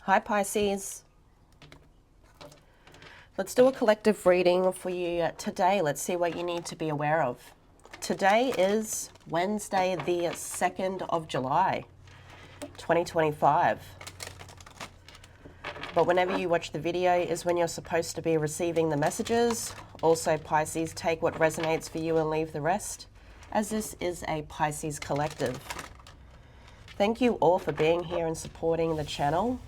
Hi Pisces. Let's do a collective reading for you today. Let's see what you need to be aware of. Today is Wednesday, the 2nd of July, 2025. But whenever you watch the video is when you're supposed to be receiving the messages. Also, Pisces, take what resonates for you and leave the rest, as this is a Pisces collective. Thank you all for being here and supporting the channel.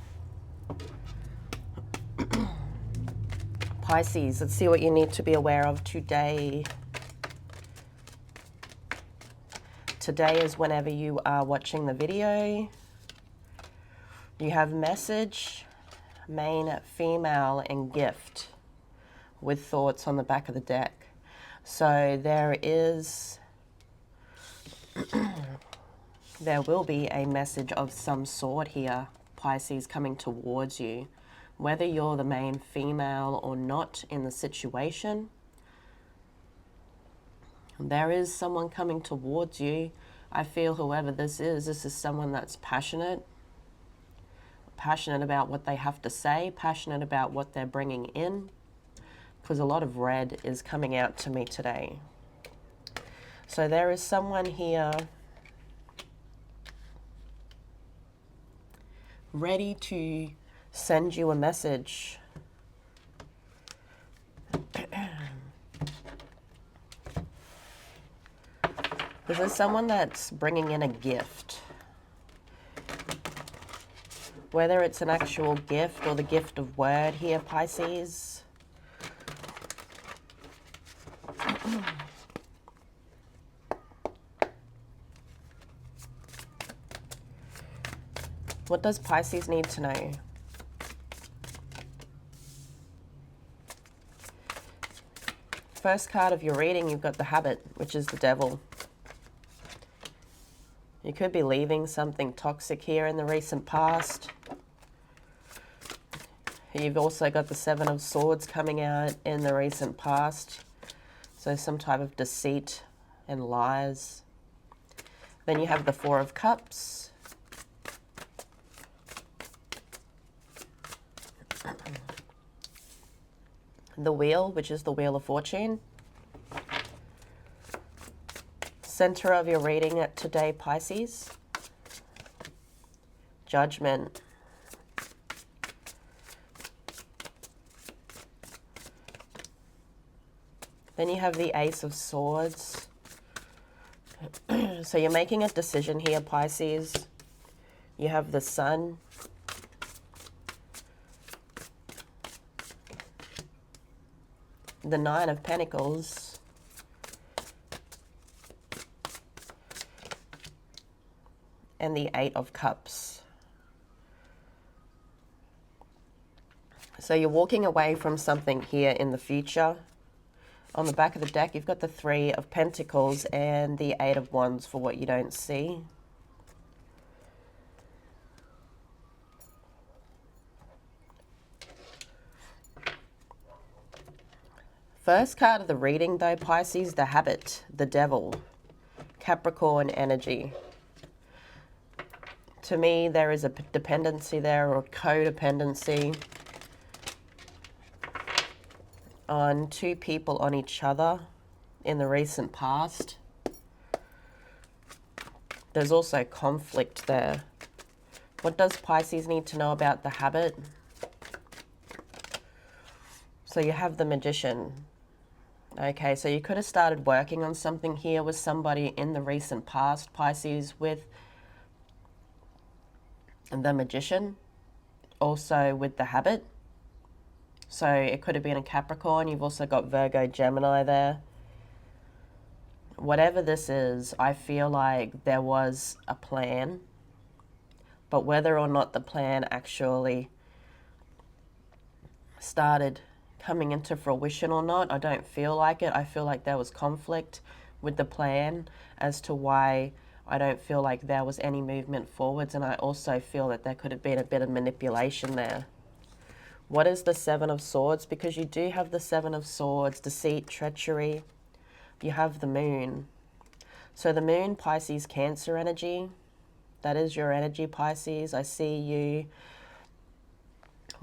Pisces, let's see what you need to be aware of today. Today is whenever you are watching the video. You have message, main, female, and gift with thoughts on the back of the deck. So there will be a message of some sort here, Pisces, coming towards you. Whether you're the main female or not in the situation, there is someone coming towards you. I feel whoever this is someone that's passionate about what they have to say, passionate about what they're bringing in, because a lot of red is coming out to me today. So there is someone here ready to send you a message. This is someone that's bringing in a gift. Whether it's an actual gift or the gift of word here, Pisces. What does Pisces need to know? First card of your reading, you've got the Habit, which is the Devil. You could be leaving something toxic here in the recent past. You've also got the Seven of Swords coming out in the recent past. So some type of deceit and lies. Then you have the Four of Cups. The Wheel, which is the Wheel of Fortune. Center of your reading today, Pisces. Judgment. Then you have the Ace of Swords. So you're making a decision here, Pisces. You have the Sun. The Nine of Pentacles. And the Eight of Cups. So you're walking away from something here in the future. On the back of the deck, you've got the Three of Pentacles and the Eight of Wands for what you don't see. First card of the reading, though, Pisces, the Habit, the Devil, Capricorn energy. To me, there is a dependency there, or codependency on two people on each other in the recent past. There's also conflict there. What does Pisces need to know about the Habit? So you have the Magician. Okay, so you could have started working on something here with somebody in the recent past, Pisces, with the Magician, also with the Habit. So it could have been a Capricorn. You've also got Virgo, Gemini there. Whatever this is, I feel like there was a plan, but whether or not the plan actually started coming into fruition or not, I don't feel like it. I feel like there was conflict with the plan as to why I don't feel like there was any movement forwards, and I also feel that there could have been a bit of manipulation there. What is the Seven of Swords? Because you do have the Seven of Swords, deceit, treachery. You have the Moon. So the Moon, Pisces, Cancer energy. That is your energy, Pisces. I see you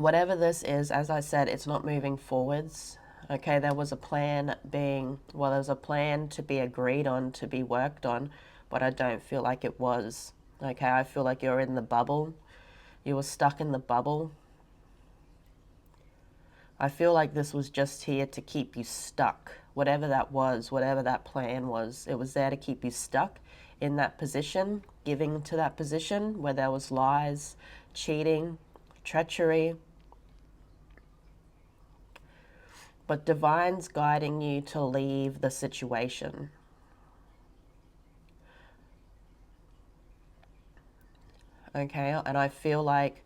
Whatever this is, as I said, it's not moving forwards. Okay, there was a plan there's a plan to be agreed on, to be worked on, but I don't feel like it was. Okay, I feel like you're in the bubble. You were stuck in the bubble. I feel like this was just here to keep you stuck. Whatever that was, whatever that plan was, it was there to keep you stuck in that position, giving to that position where there was lies, cheating, treachery. But Divine's guiding you to leave the situation. Okay, and I feel like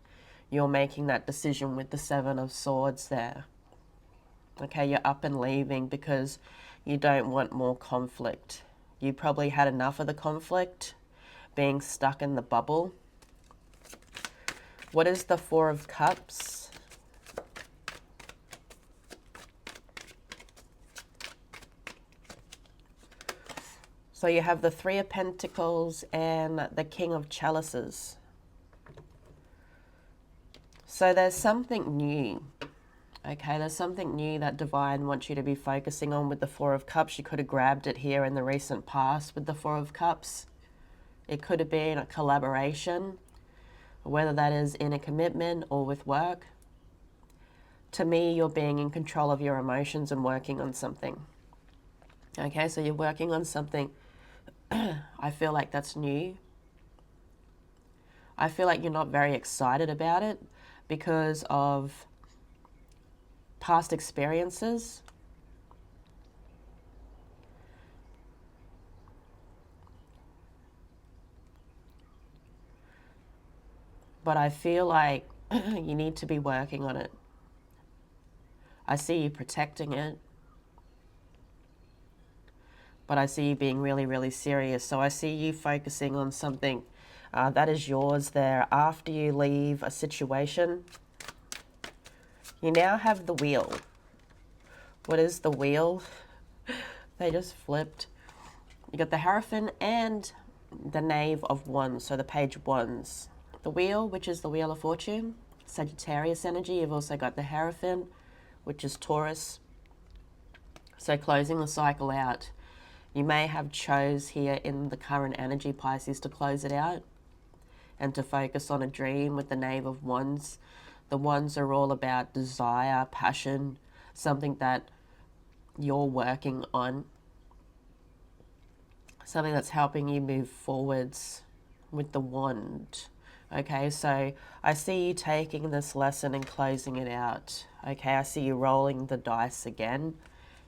you're making that decision with the Seven of Swords there. Okay, you're up and leaving because you don't want more conflict. You probably had enough of the conflict, being stuck in the bubble. What is the Four of Cups? So you have the Three of Pentacles and the King of Chalices. So there's something new. Okay, there's something new that Divine wants you to be focusing on with the Four of Cups. You could have grabbed it here in the recent past with the Four of Cups. It could have been a collaboration, whether that is in a commitment or with work. To me, you're being in control of your emotions and working on something. Okay, so you're working on something. I feel like that's new. I feel like you're not very excited about it because of past experiences. But I feel like you need to be working on it. I see you protecting it. But I see you being really, really serious. So I see you focusing on something that is yours there. After you leave a situation, you now have the Wheel. What is the Wheel? They just flipped. You got the Hierophant and the Knave of Wands, so the Page of Wands. The Wheel, which is the Wheel of Fortune, Sagittarius energy. You've also got the Hierophant, which is Taurus. So closing the cycle out. You may have chose here in the current energy, Pisces, to close it out and to focus on a dream with the Knave of Wands. The Wands are all about desire, passion, something that you're working on, something that's helping you move forwards with the Wand. Okay, so I see you taking this lesson and closing it out. Okay, I see you rolling the dice again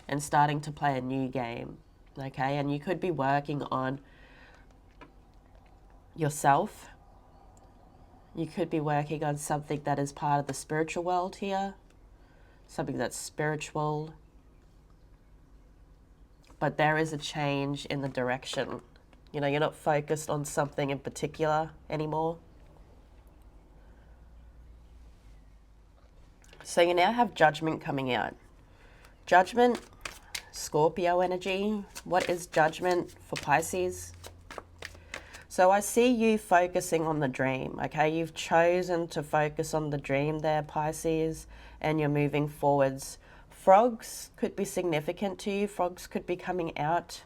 and starting to play a new game. Okay, and you could be working on yourself. You could be working on something that is part of the spiritual world here, something that's spiritual. But there is a change in the direction. You know, you're not focused on something in particular anymore. So you now have Judgment coming out. Judgment, Scorpio energy. What is Judgment for Pisces? So I see you focusing on the dream, okay? You've chosen to focus on the dream there, Pisces, and you're moving forwards. Frogs could be significant to you. Frogs could be coming out.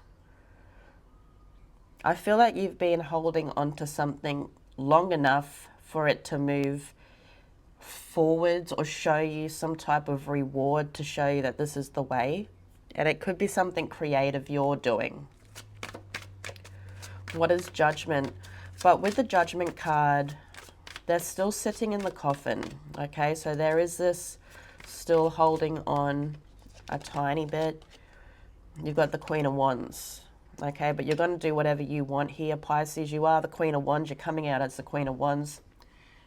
I feel like you've been holding on to something long enough for it to move forwards or show you some type of reward to show you that this is the way. And it could be something creative you're doing. What is Judgment? But with the Judgment card, they're still sitting in the coffin. Okay, so there is this still holding on a tiny bit. You've got the Queen of Wands. Okay, but you're going to do whatever you want here, Pisces. You are the Queen of Wands. You're coming out as the Queen of Wands.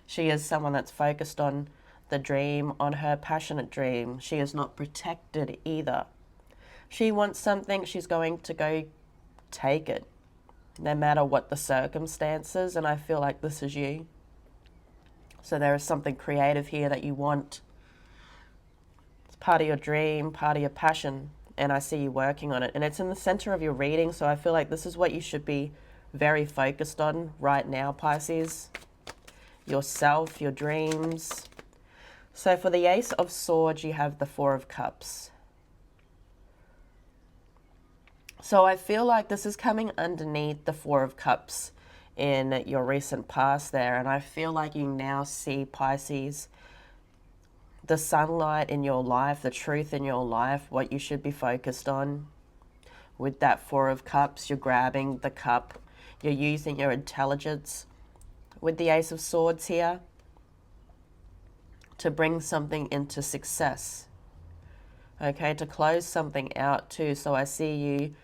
She is someone that's focused on the dream, on her passionate dream. She is not protected either. She wants something, she's going to go take it, no matter what the circumstances, and I feel like this is you. So there is something creative here that you want. It's part of your dream, part of your passion, and I see you working on it. And it's in the center of your reading, so I feel like this is what you should be very focused on right now, Pisces. Yourself, your dreams. So for the Ace of Swords, you have the Four of Cups. So I feel like this is coming underneath the Four of Cups in your recent past there. And I feel like you now see, Pisces, the sunlight in your life, the truth in your life, what you should be focused on. With that Four of Cups, you're grabbing the cup. You're using your intelligence with the Ace of Swords here to bring something into success. Okay, to close something out too. So I see you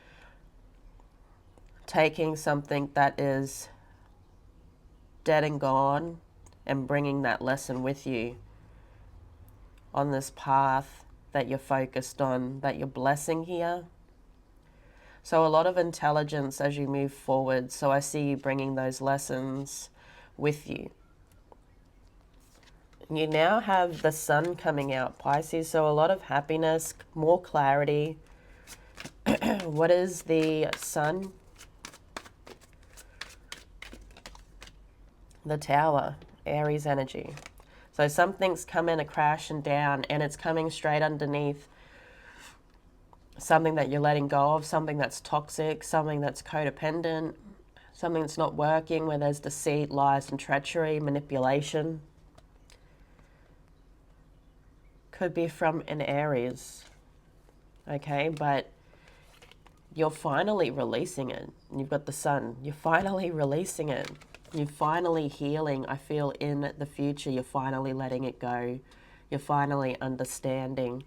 taking something that is dead and gone and bringing that lesson with you on this path that you're focused on, that you're blessing here. So a lot of intelligence as you move forward. So I see you bringing those lessons with you. You now have the sun coming out, Pisces. So a lot of happiness, more clarity. What is the sun? The Tower, Aries energy. So something's coming a crashing down and it's coming straight underneath something that you're letting go of, something that's toxic, something that's codependent, something that's not working, where there's deceit, lies, and treachery, manipulation. Could be from an Aries, okay? But you're finally releasing it. You've got the sun. You're finally releasing it. You're finally healing. I feel in the future, you're finally letting it go. You're finally understanding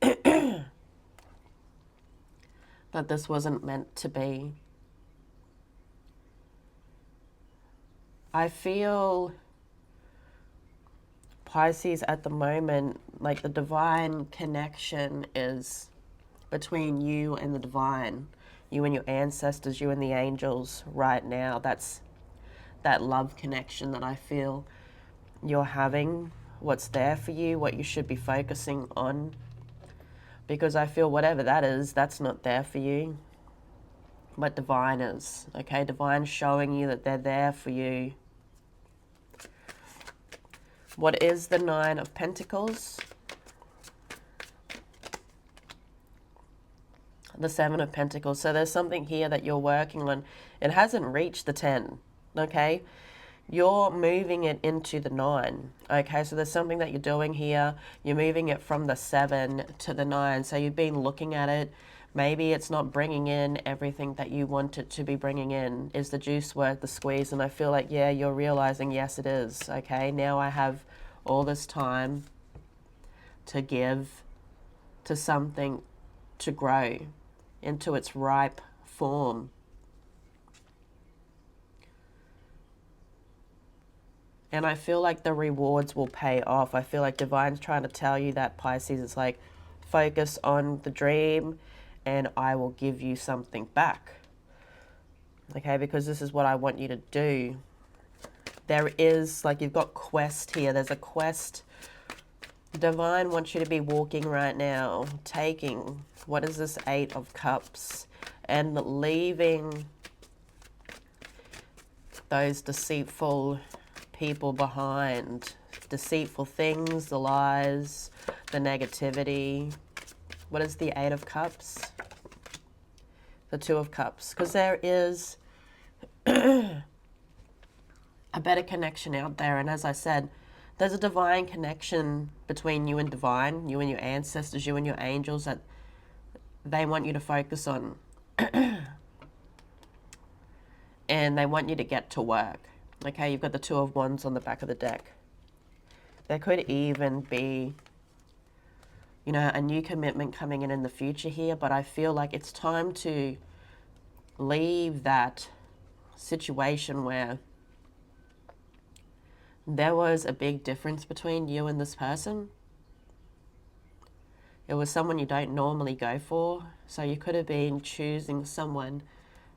that this wasn't meant to be. I feel, Pisces, at the moment, like the divine connection is between you and the divine, you and your ancestors, you and the angels right now. That's that love connection that I feel you're having, what's there for you, what you should be focusing on. Because I feel whatever that is, that's not there for you. But divine is, okay? Divine showing you that they're there for you. What is the Nine of Pentacles? The Seven of Pentacles. So there's something here that you're working on. It hasn't reached the 10, okay? You're moving it into the 9, okay? So there's something that you're doing here. You're moving it from the 7 to the 9. So you've been looking at it. Maybe it's not bringing in everything that you want it to be bringing in. Is the juice worth the squeeze? And I feel like, yeah, you're realizing, yes, it is, okay? Now I have all this time to give to something to grow into its ripe form. And I feel like the rewards will pay off. I feel like Divine's trying to tell you that, Pisces. It's like, focus on the dream and I will give you something back. Okay, because this is what I want you to do. There is, like, you've got quest here. There's a quest. Divine wants you to be walking right now, taking, what is this, 8 of Cups, and leaving those deceitful people behind, deceitful things, the lies, the negativity. What is the 8 of Cups? The 2 of Cups. Because there is a better connection out there. And as I said, there's a divine connection between you and divine, you and your ancestors, you and your angels, that they want you to focus on. And they want you to get to work. Okay, you've got the 2 of Wands on the back of the deck. There could even be, you know, a new commitment coming in the future here, but I feel like it's time to leave that situation where there was a big difference between you and this person. It was someone you don't normally go for, so you could have been choosing someone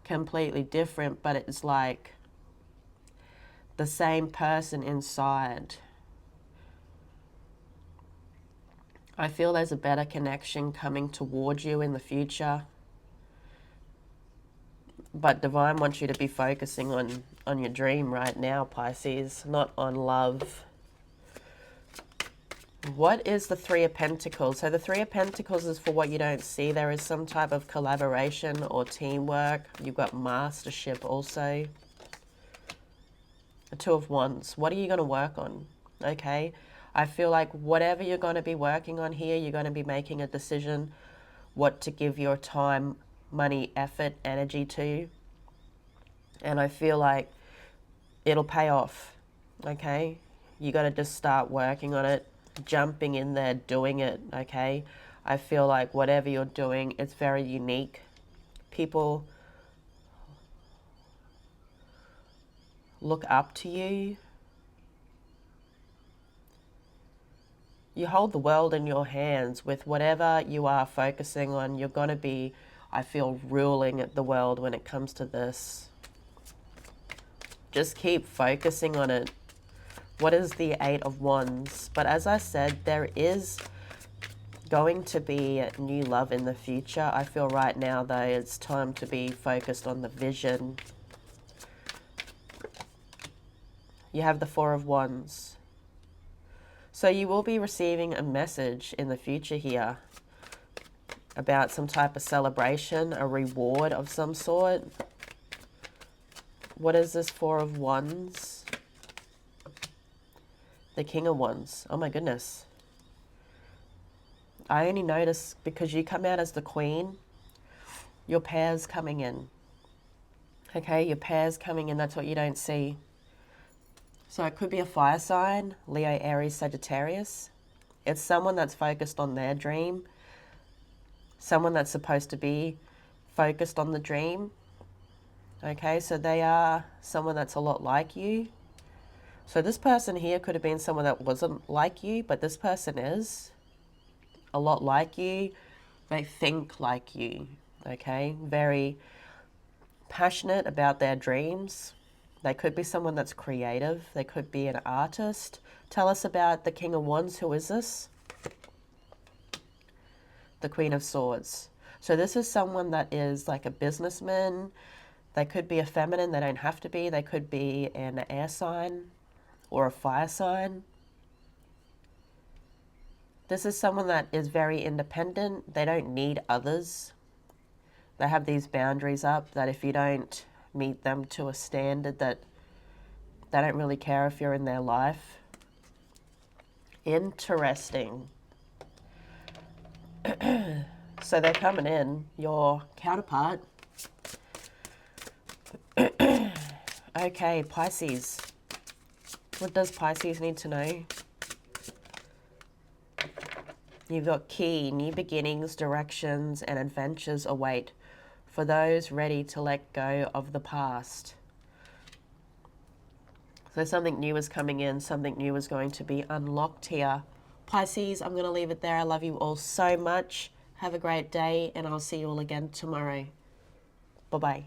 completely different, but it's like the same person inside. I feel there's a better connection coming towards you in the future. But Divine wants you to be focusing on your dream right now, Pisces, not on love. What is the Three of Pentacles? So the Three of Pentacles is for what you don't see. There is some type of collaboration or teamwork. You've got mastership also. The Two of Wands. What are you going to work on? Okay. I feel like whatever you're going to be working on here, you're going to be making a decision what to give your time, money, effort, energy to. And I feel like it'll pay off. Okay. You got to just start working on it. Jumping in there, doing it, okay? I feel like whatever you're doing, it's very unique. People look up to you. You hold the world in your hands. With whatever you are focusing on, you're going to be, I feel, ruling the world when it comes to this. Just keep focusing on it. What is the Eight of Wands? But as I said, there is going to be new love in the future. I feel right now, though, it's time to be focused on the vision. You have the Four of Wands. So you will be receiving a message in the future here about some type of celebration, a reward of some sort. What is this Four of Wands? The King of Wands. Oh my goodness. I only notice because you come out as the Queen, your pair's coming in. Okay, your pair's coming in. That's what you don't see. So it could be a fire sign, Leo, Aries, Sagittarius. It's someone that's focused on their dream. Someone that's supposed to be focused on the dream. Okay, so they are someone that's a lot like you. So this person here could have been someone that wasn't like you, but this person is a lot like you. They think like you, okay? Very passionate about their dreams. They could be someone that's creative. They could be an artist. Tell us about the King of Wands. Who is this? The Queen of Swords. So this is someone that is like a businessman. They could be a feminine. They don't have to be. They could be an air sign or a fire sign. This is someone that is very independent. They don't need others. They have these boundaries up that if you don't meet them to a standard, that they don't really care if you're in their life. Interesting. So they're coming in, your counterpart. Okay, Pisces. What does Pisces need to know? You've got key, new beginnings, directions, and adventures await for those ready to let go of the past. So something new is coming in, something new is going to be unlocked here. Pisces, I'm going to leave it there. I love you all so much. Have a great day, and I'll see you all again tomorrow. Bye-bye.